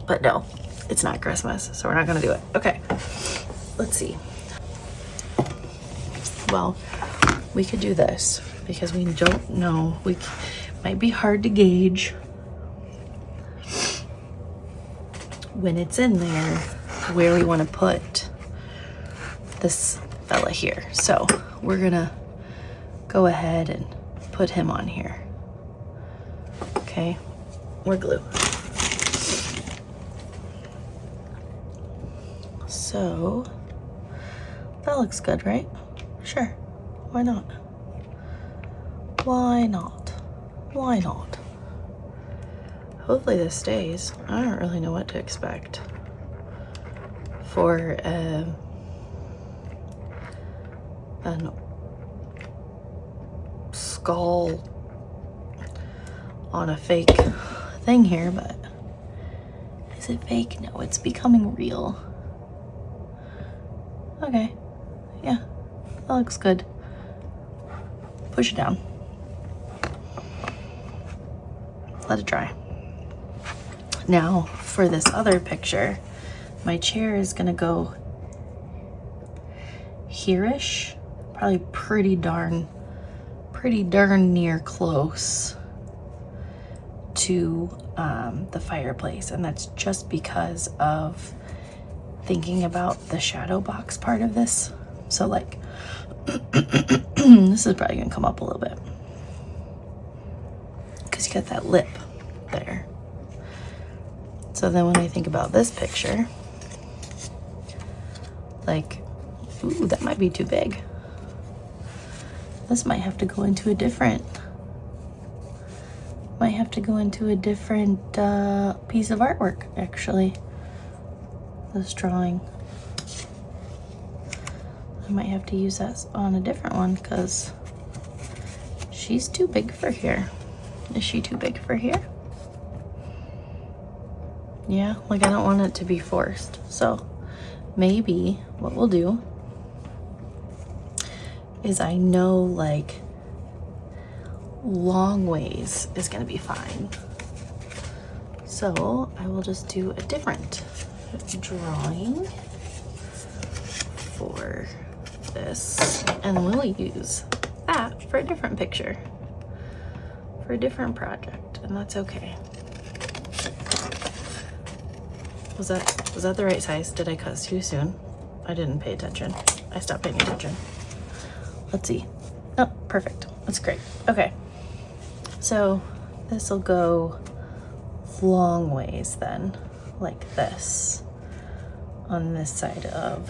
but no, it's not Christmas, so we're not gonna do it. Okay, let's see. Well, we could do this because we don't know. Might be hard to gauge when it's in there where we want to put this fella here. So we're gonna go ahead and put him on here. Okay, more glue. So that looks good, right? Sure, why not? Why not? Why not? Hopefully this stays. I don't really know what to expect for an skull on a fake thing here, but is it fake? No, it's becoming real. Okay, yeah, that looks good. Push it down. Let it dry. Now for this other picture, my chair is gonna go here-ish, probably pretty darn near close to the fireplace, and that's just because of thinking about the shadow box part of this. So like this is probably gonna come up a little bit because you got that lip there. So then when I think about this picture, like, ooh, that might be too big. This might have to go into a different piece of artwork, actually. This drawing. I might have to use that on a different one because she's too big for here. Is she too big for here? Yeah, like I don't want it to be forced. So maybe what we'll do is, I know like long ways is gonna be fine. So I will just do a different drawing for this, and we'll use that for a different picture, for a different project, and that's okay. Was that the right size? Did I cut too soon? I didn't pay attention. I stopped paying attention. Let's see. Oh, perfect. That's great. Okay. So this will go long ways then, like this, on this side of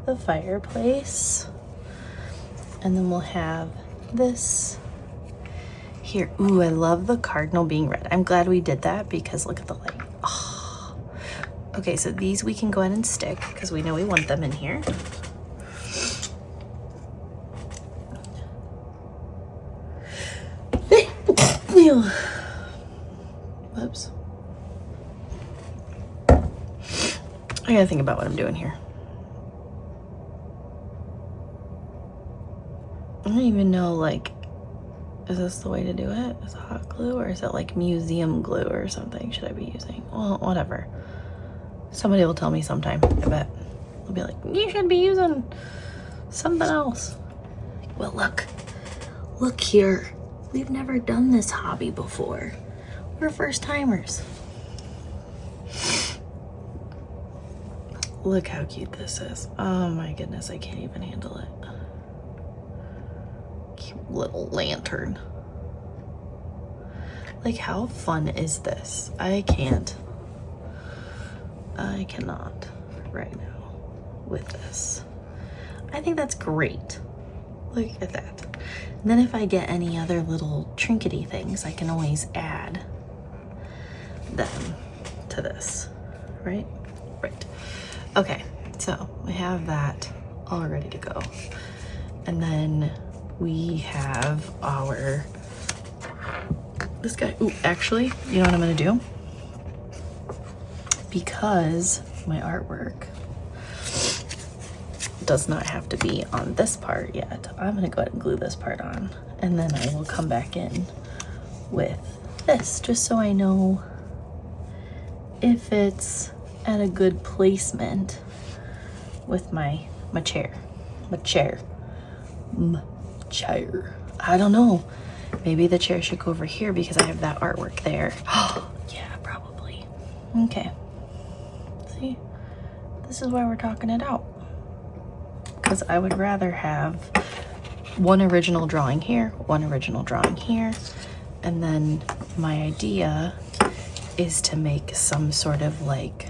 the fireplace. And then we'll have this here. Ooh, I love the cardinal being red. I'm glad we did that because look at the light. Oh. Okay, so these we can go ahead and stick because we know we want them in here. Whoops. I gotta think about what I'm doing here. I don't even know, like, is this the way to do it? Is it hot glue or is it like museum glue or something should I be using? Well, whatever. Somebody will tell me sometime, I bet. They'll be like, you should be using something else. Well, look here. We've never done this hobby before. We're first timers. Look how cute this is. Oh my goodness, I can't even handle it. Cute little lantern. Like, how fun is this? I cannot right now with this. I think that's great. Look at that. And then if I get any other little trinkety things, I can always add them to this, right? Right. Okay, so we have that all ready to go. And then we have our, this guy. Ooh, actually, you know what I'm gonna do? Because my artwork does not have to be on this part yet, I'm gonna go ahead and glue this part on, and then I will come back in with this, just so I know if it's at a good placement with my chair. I don't know. Maybe the chair should go over here because I have that artwork there. Oh, yeah, probably. Okay. See, this is why we're talking it out. Because I would rather have one original drawing here, one original drawing here, and then my idea is to make some sort of like,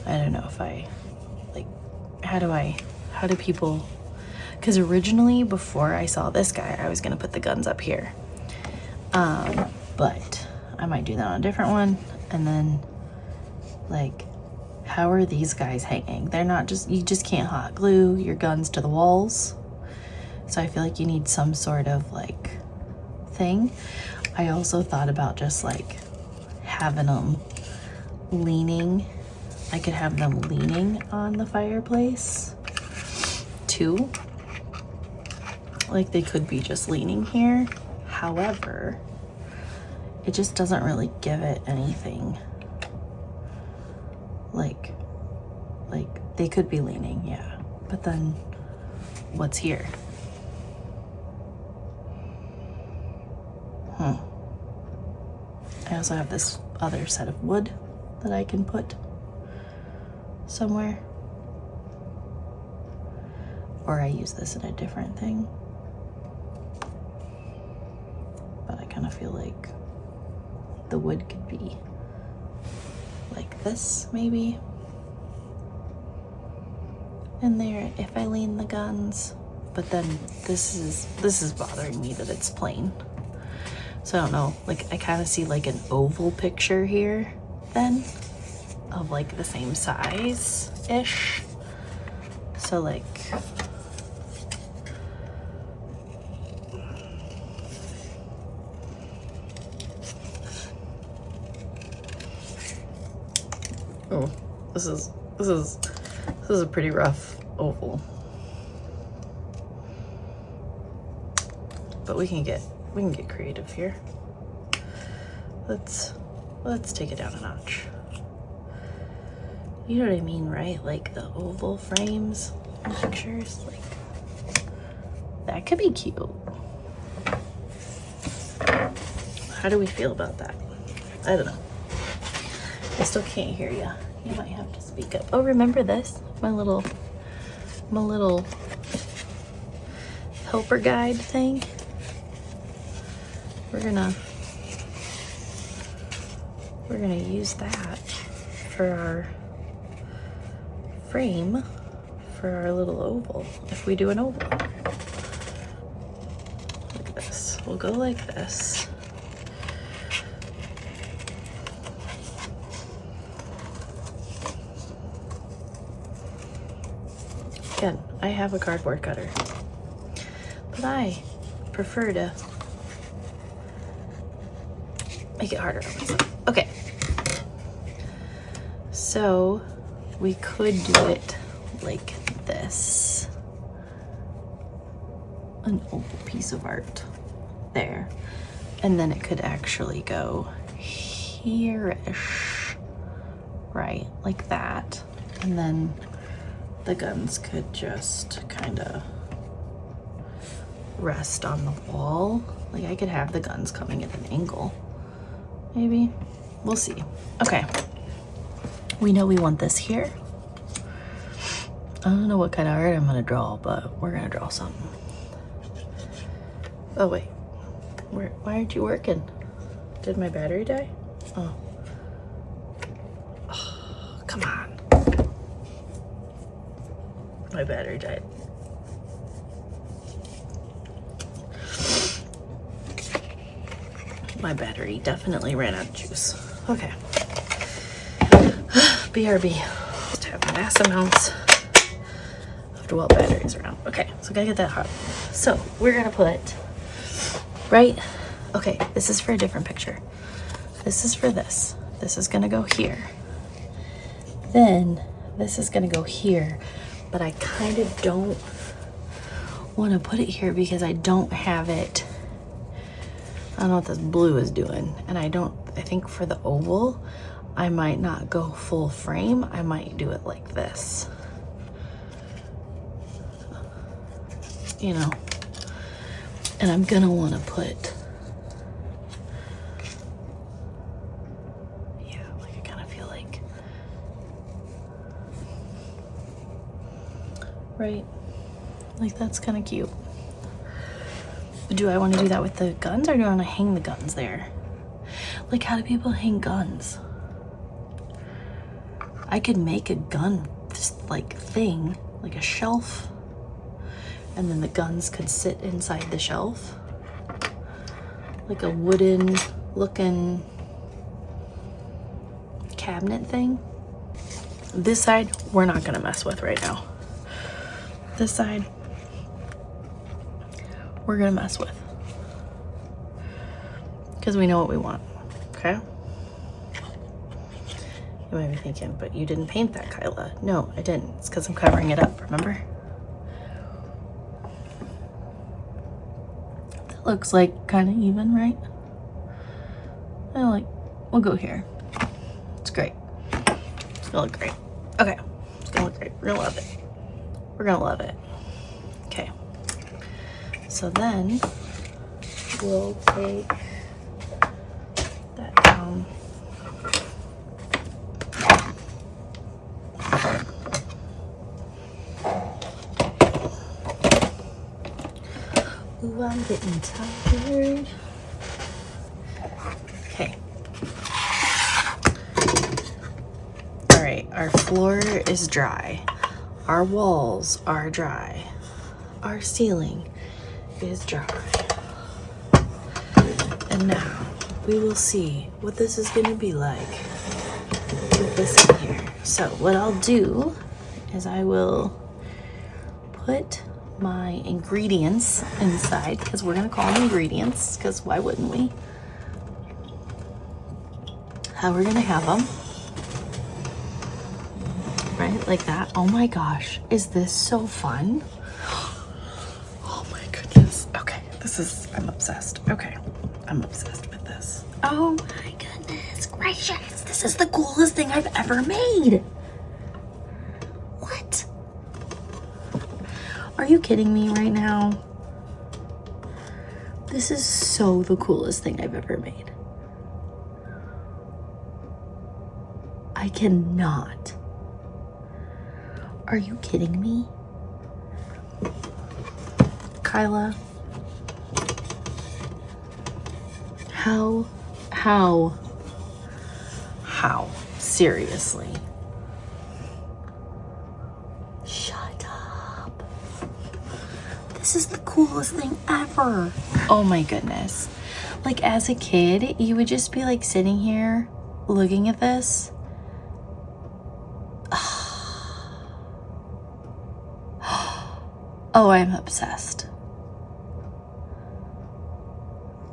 I don't know if I, like, how do people, because originally before I saw this guy, I was gonna put the guns up here. But I might do that on a different one. And then, like, how are these guys hanging? They're not just, you just can't hot glue your guns to the walls. So I feel like you need some sort of like thing. I also thought about just like having them leaning. I could have them leaning on the fireplace too. Like they could be just leaning here. However, it just doesn't really give it anything. Like they could be leaning, yeah. But then what's here? I also have this other set of wood that I can put somewhere. Or I use this in a different thing. But I kind of feel like the wood could be like this, maybe. In there, if I lean the guns. But then this is bothering me that it's plain. So I don't know, like I kind of see like an oval picture here then of like the same size-ish. So like, oh, this is a pretty rough oval. But we can get creative here. Let's take it down a notch. You know what I mean, right? Like the oval frames in pictures, like that could be cute. How do we feel about that? I don't know. I still can't hear you. You might have to speak up. Oh, remember this? My little helper guide thing. We're gonna use that for our frame for our little oval, if we do an oval. Look at this. We'll go like this. Again, I have a cardboard cutter, but I prefer to make it harder on myself. Okay. So we could do it like this. An oval piece of art there. And then it could actually go here-ish, right? Like that. And then the guns could just kind of rest on the wall. Like I could have the guns coming at an angle. Maybe. We'll see. Okay. We know we want this here. I don't know what kind of art I'm gonna draw, but we're gonna draw something. Oh wait. Why aren't you working? Did my battery die? Oh. Oh, come on. My battery died. My battery definitely ran out of juice. Okay. BRB. Just have mass amounts of 12 batteries around. Okay, so gotta get that hot. So we're gonna put, right? Okay, this is for a different picture. This is for this. This is gonna go here. Then this is gonna go here, but I kind of don't want to put it here because I don't have it. I don't know what this blue is doing. And I think for the oval, I might not go full frame. I might do it like this. You know, and I'm gonna want to put, yeah, like I kind of feel like, right, like that's kind of cute. Do I want to do that with the guns, or do I want to hang the guns there? Like, how do people hang guns? I could make a gun just like thing, like a shelf, and then the guns could sit inside the shelf, like a wooden looking cabinet thing. This side we're not gonna mess with right now. This side we're gonna mess with because we know what we want. Okay, you might be thinking, but you didn't paint that, Kyla. No, I didn't. It's because I'm covering it up, remember? That looks like kind of even, right? We'll go here. It's great. It's gonna look great. Okay, it's gonna look great. We're gonna love it. We're gonna love it. Okay, so then we'll take that down. Ooh, I'm getting tired. Okay. All right, our floor is dry. Our walls are dry. Our ceiling is dry. And now we will see what this is going to be like with this in here. So what I'll do is I will put my ingredients inside, because we're going to call them ingredients, because why wouldn't we? How we're going to have them. Right, like that. Oh my gosh, is this so fun? Oh my goodness. Okay, I'm obsessed. Okay, I'm obsessed with this. Oh my goodness gracious, this is the coolest thing I've ever made. What? Are you kidding me right now? This is so the coolest thing I've ever made. I cannot. Are you kidding me? Kyla? How? Seriously? Shut up. This is the coolest thing ever. Oh my goodness. Like, as a kid, you would just be like sitting here looking at this. Oh, I'm obsessed.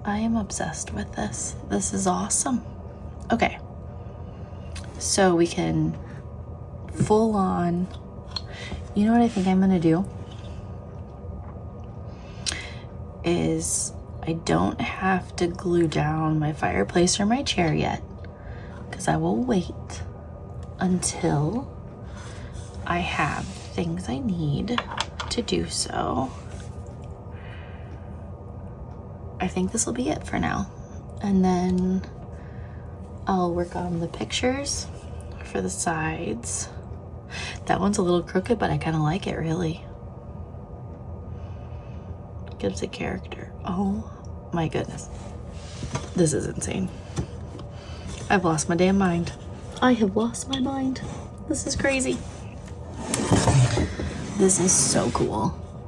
I am obsessed with this. This is awesome. Okay. So we can full on. You know what I think I'm gonna do? Is I don't have to glue down my fireplace or my chair yet, because I will wait until I have things I need to do so. I think this will be it for now. And then I'll work on the pictures for the sides. That one's a little crooked, but I kind of like it, really. Gives it character. Oh my goodness. This is insane. I've lost my damn mind. I have lost my mind. This is crazy. This is so cool.